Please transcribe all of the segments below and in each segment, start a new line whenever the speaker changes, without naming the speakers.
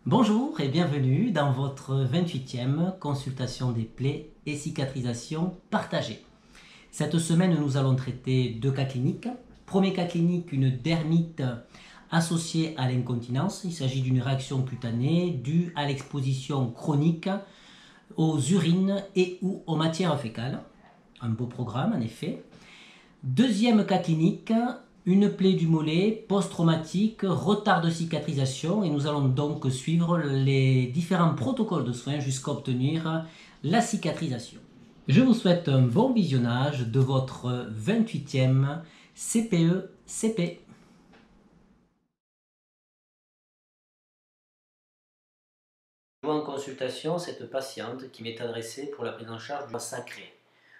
Bonjour et bienvenue dans votre 28e consultation des plaies et cicatrisation partagée. Cette semaine, nous allons traiter deux cas cliniques. Premier cas clinique, une dermite associée à l'incontinence. Il s'agit d'une réaction cutanée due à l'exposition chronique aux urines et ou aux matières fécales. Un beau programme en effet. Deuxième cas clinique, une plaie du mollet post-traumatique, retard de cicatrisation, et nous allons donc suivre les différents protocoles de soins jusqu'à obtenir la cicatrisation. Je vous souhaite un bon visionnage de votre 28e CPE-CP. Je vois en consultation cette patiente qui m'est adressée pour la prise en charge du sacré.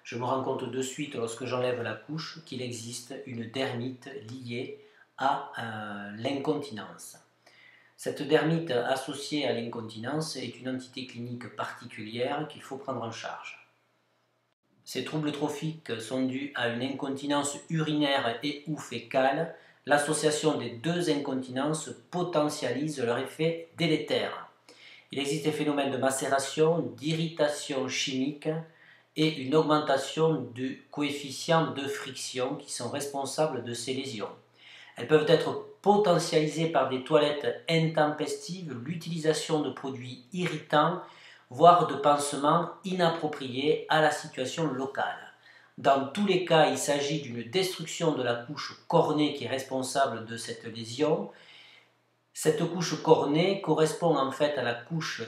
Je me rends compte de suite, lorsque j'enlève la couche, qu'il existe une dermite liée à l'incontinence. Cette dermite associée à l'incontinence est une entité clinique particulière qu'il faut prendre en charge. Ces troubles trophiques sont dus à une incontinence urinaire et ou fécale. L'association des deux incontinences potentialise leur effet délétère. Il existe des phénomènes de macération, d'irritation chimique et une augmentation du coefficient de friction qui sont responsables de ces lésions. Elles peuvent être potentialisées par des toilettes intempestives, l'utilisation de produits irritants, voire de pansements inappropriés à la situation locale. Dans tous les cas, il s'agit d'une destruction de la couche cornée qui est responsable de cette lésion. Cette couche cornée correspond en fait à la couche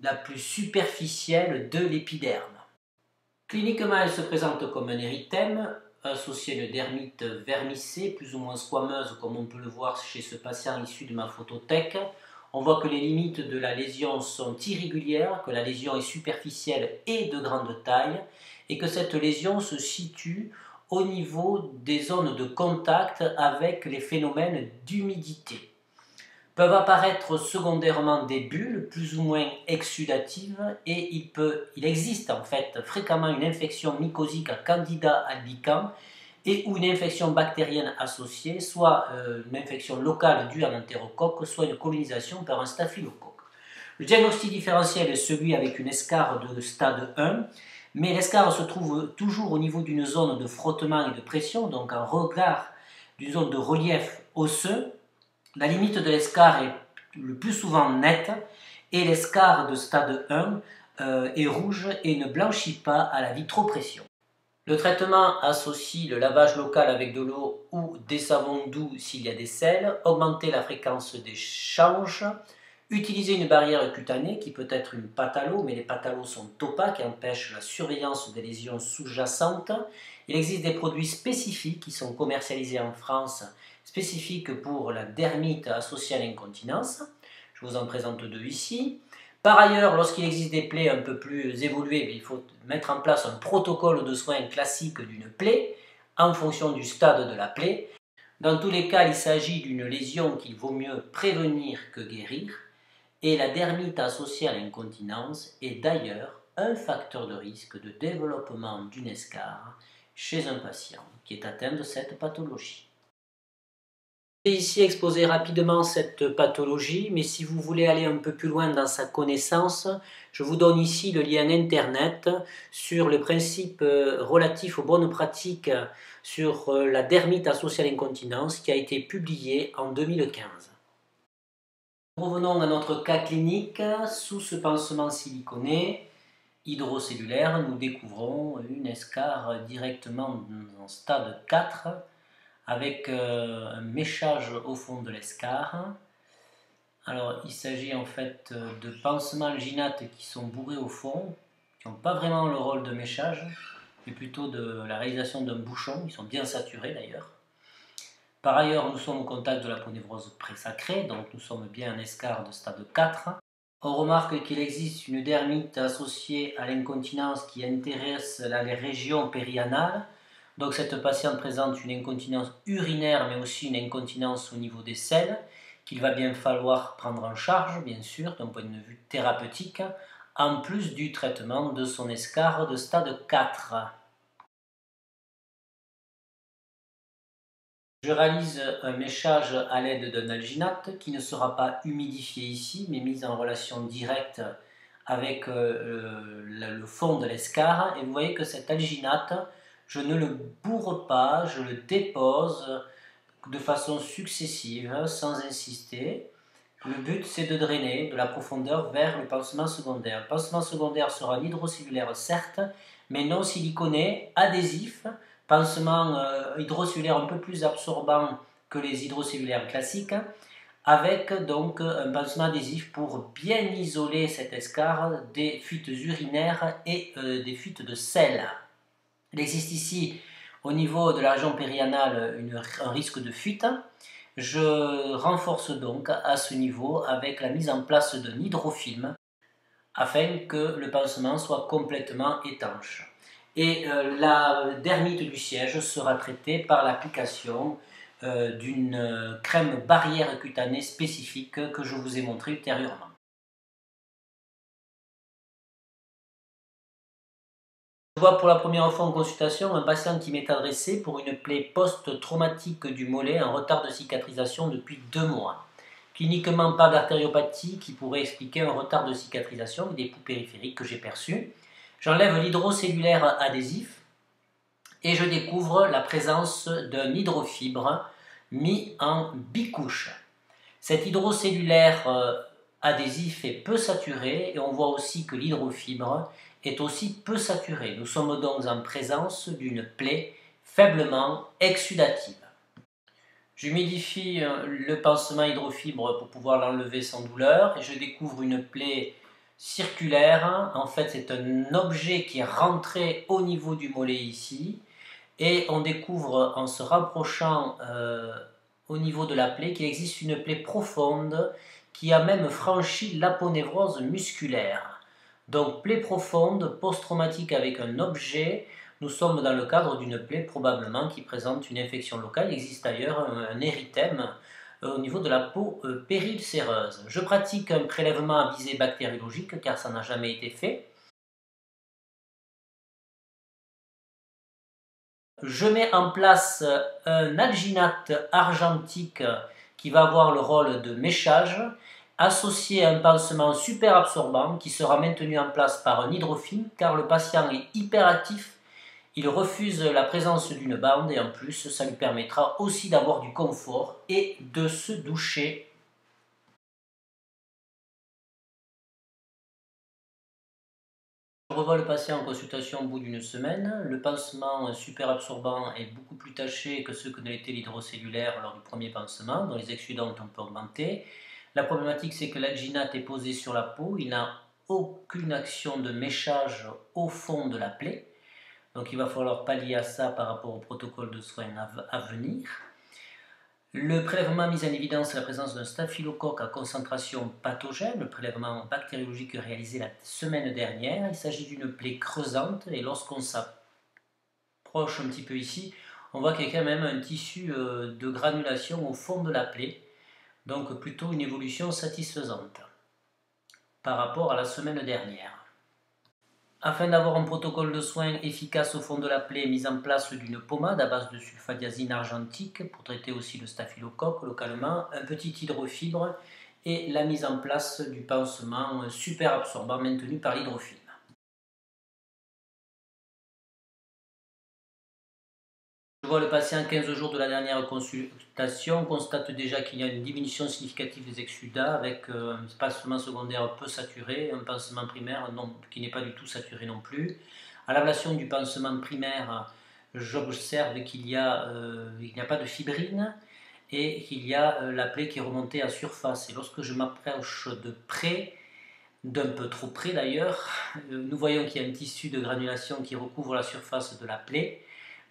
la plus superficielle de l'épiderme. Cliniquement, elle se présente comme un érythème associé à une dermite vermicée, plus ou moins squameuse, comme on peut le voir chez ce patient issu de ma photothèque. On voit que les limites de la lésion sont irrégulières, que la lésion est superficielle et de grande taille, et que cette lésion se situe au niveau des zones de contact avec les phénomènes d'humidité. Peuvent apparaître secondairement des bulles plus ou moins exsudatives et il existe en fait fréquemment une infection mycosique à Candida albicans et ou une infection bactérienne associée, soit une infection locale due à un entérocoque, soit une colonisation par un staphylocoque. Le diagnostic différentiel est celui avec une escarre de stade 1, mais l'escarre se trouve toujours au niveau d'une zone de frottement et de pression, donc en regard d'une zone de relief osseux. La limite de l'escarre est le plus souvent nette et l'escarre de stade 1 est rouge et ne blanchit pas à la vitropression. Le traitement associe le lavage local avec de l'eau ou des savons doux s'il y a des sels, augmenter la fréquence d'échange, utiliser une barrière cutanée qui peut être une pâte à l'eau, mais les pâtes à l'eau sont opaques et empêchent la surveillance des lésions sous-jacentes. Il existe des produits spécifiques qui sont commercialisés en France, spécifiques pour la dermite associée à l'incontinence. Je vous en présente deux ici. Par ailleurs, lorsqu'il existe des plaies un peu plus évoluées, il faut mettre en place un protocole de soins classique d'une plaie en fonction du stade de la plaie. Dans tous les cas, il s'agit d'une lésion qu'il vaut mieux prévenir que guérir, et la dermite associée à l'incontinence est d'ailleurs un facteur de risque de développement d'une escarre chez un patient qui est atteint de cette pathologie. Je vais ici exposer rapidement cette pathologie, mais si vous voulez aller un peu plus loin dans sa connaissance, je vous donne ici le lien internet sur les principes relatifs aux bonnes pratiques sur la dermite associée à l'incontinence qui a été publié en 2015. Revenons à notre cas clinique. Sous ce pansement siliconé hydrocellulaire, nous découvrons une escarre directement en stade 4 avec un méchage au fond de l'escarre. Alors il s'agit en fait de pansements alginates qui sont bourrés au fond, qui n'ont pas vraiment le rôle de méchage, mais plutôt de la réalisation d'un bouchon. Ils sont bien saturés d'ailleurs. Par ailleurs, nous sommes au contact de la ponévrose présacrée, donc nous sommes bien en escarre de stade 4. On remarque qu'il existe une dermite associée à l'incontinence qui intéresse les régions périanales. Donc cette patiente présente une incontinence urinaire mais aussi une incontinence au niveau des selles qu'il va bien falloir prendre en charge, bien sûr, d'un point de vue thérapeutique, en plus du traitement de son escarre de stade 4. Je réalise un méchage à l'aide d'un alginate qui ne sera pas humidifié ici, mais mis en relation directe avec le fond de l'escar. Et vous voyez que cet alginate, je ne le bourre pas, je le dépose de façon successive, sans insister. Le but, c'est de drainer de la profondeur vers le pansement secondaire. Le pansement secondaire sera hydrocellulaire, certes, mais non siliconé, adhésif, pansement hydrocellulaire un peu plus absorbant que les hydrocellulaires classiques, avec donc un pansement adhésif pour bien isoler cet escar des fuites urinaires et des fuites de sel. Il existe ici, au niveau de la région périanale, un risque de fuite. Je renforce donc à ce niveau avec la mise en place d'un hydrofilm afin que le pansement soit complètement étanche. Et la dermite du siège sera traitée par l'application d'une crème barrière cutanée spécifique que je vous ai montré ultérieurement. Je vois pour la première fois en consultation un patient qui m'est adressé pour une plaie post-traumatique du mollet en retard de cicatrisation depuis 2 mois. Cliniquement, pas d'artériopathie qui pourrait expliquer un retard de cicatrisation, des poux périphériques que j'ai perçus. J'enlève l'hydrocellulaire adhésif et je découvre la présence d'un hydrofibre mis en bicouche. Cet hydrocellulaire adhésif est peu saturé et on voit aussi que l'hydrofibre est aussi peu saturé. Nous sommes donc en présence d'une plaie faiblement exsudative. J'humidifie le pansement hydrofibre pour pouvoir l'enlever sans douleur et je découvre une plaie circulaire. En fait, c'est un objet qui est rentré au niveau du mollet ici et on découvre en se rapprochant au niveau de la plaie qu'il existe une plaie profonde qui a même franchi l'aponévrose musculaire. Donc plaie profonde, post-traumatique avec un objet, nous sommes dans le cadre d'une plaie probablement qui présente une infection locale. Il existe d'ailleurs un érythème au niveau de la peau périulcéreuse. Je pratique un prélèvement à visée bactériologique car ça n'a jamais été fait. Je mets en place un alginate argentique qui va avoir le rôle de méchage, associé à un pansement super absorbant qui sera maintenu en place par un hydrofilm car le patient est hyperactif, il refuse la présence d'une bande et en plus ça lui permettra aussi d'avoir du confort et de se doucher. Je revois le patient en consultation au bout d'une semaine. Le pansement super absorbant est beaucoup plus taché que ce que ne l'était l'hydrocellulaire lors du premier pansement, dont les exsudants ont un peu augmenté. La problématique, c'est que l'alginate est posé sur la peau, il n'a aucune action de méchage au fond de la plaie. Donc il va falloir pallier à ça par rapport au protocole de soins à venir. Le prélèvement mis en évidence la présence d'un staphylocoque à concentration pathogène, le prélèvement bactériologique réalisé la semaine dernière. Il s'agit d'une plaie creusante et lorsqu'on s'approche un petit peu ici, on voit qu'il y a quand même un tissu de granulation au fond de la plaie, donc plutôt une évolution satisfaisante par rapport à la semaine dernière. Afin d'avoir un protocole de soins efficace au fond de la plaie, mise en place d'une pommade à base de sulfadiazine argentique pour traiter aussi le staphylocoque localement, un petit hydrofibre et la mise en place du pansement super absorbant maintenu par l'hydrofilm. Je vois le patient 15 jours de la dernière consultation, constate déjà qu'il y a une diminution significative des exsudats avec un pansement secondaire peu saturé, un pansement primaire qui n'est pas du tout saturé non plus. À l'ablation du pansement primaire, j'observe qu'il n'y a pas de fibrine et qu'il y a la plaie qui est remontée à surface. Et lorsque je m'approche de près, d'un peu trop près d'ailleurs, nous voyons qu'il y a un tissu de granulation qui recouvre la surface de la plaie.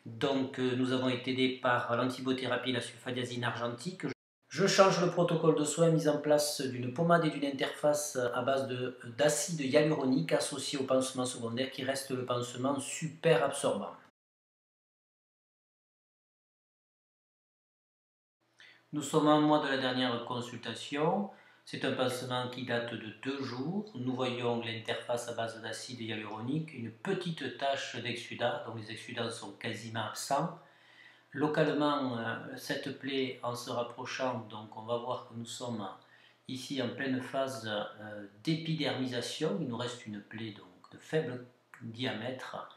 Donc nous avons été aidés par l'antibiothérapie et la sulfadiazine argentique. Je change le protocole de soins mis en place d'une pommade et d'une interface à base d'acide hyaluronique associé au pansement secondaire qui reste le pansement super absorbant. Nous sommes à un mois de la dernière consultation. C'est un pansement qui date de 2 jours. Nous voyons l'interface à base d'acide hyaluronique, une petite tache d'exsudat, donc les exsudats sont quasiment absents. localement cette plaie en se rapprochant, donc on va voir que nous sommes ici en pleine phase d'épidermisation. Il nous reste une plaie donc de faible diamètre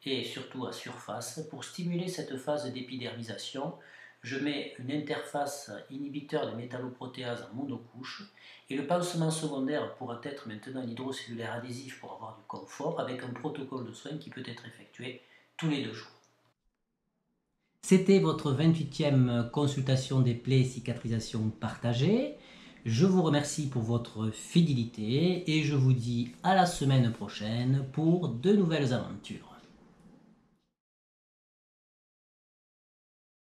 et surtout à surface. Pour stimuler cette phase d'épidermisation, je mets une interface inhibiteur de métalloprotéase en monocouche et le pansement secondaire pourra être maintenant un hydrocellulaire adhésif pour avoir du confort avec un protocole de soins qui peut être effectué tous les 2 jours. C'était votre 28e consultation des plaies et cicatrisations partagées. Je vous remercie pour votre fidélité et je vous dis à la semaine prochaine pour de nouvelles aventures.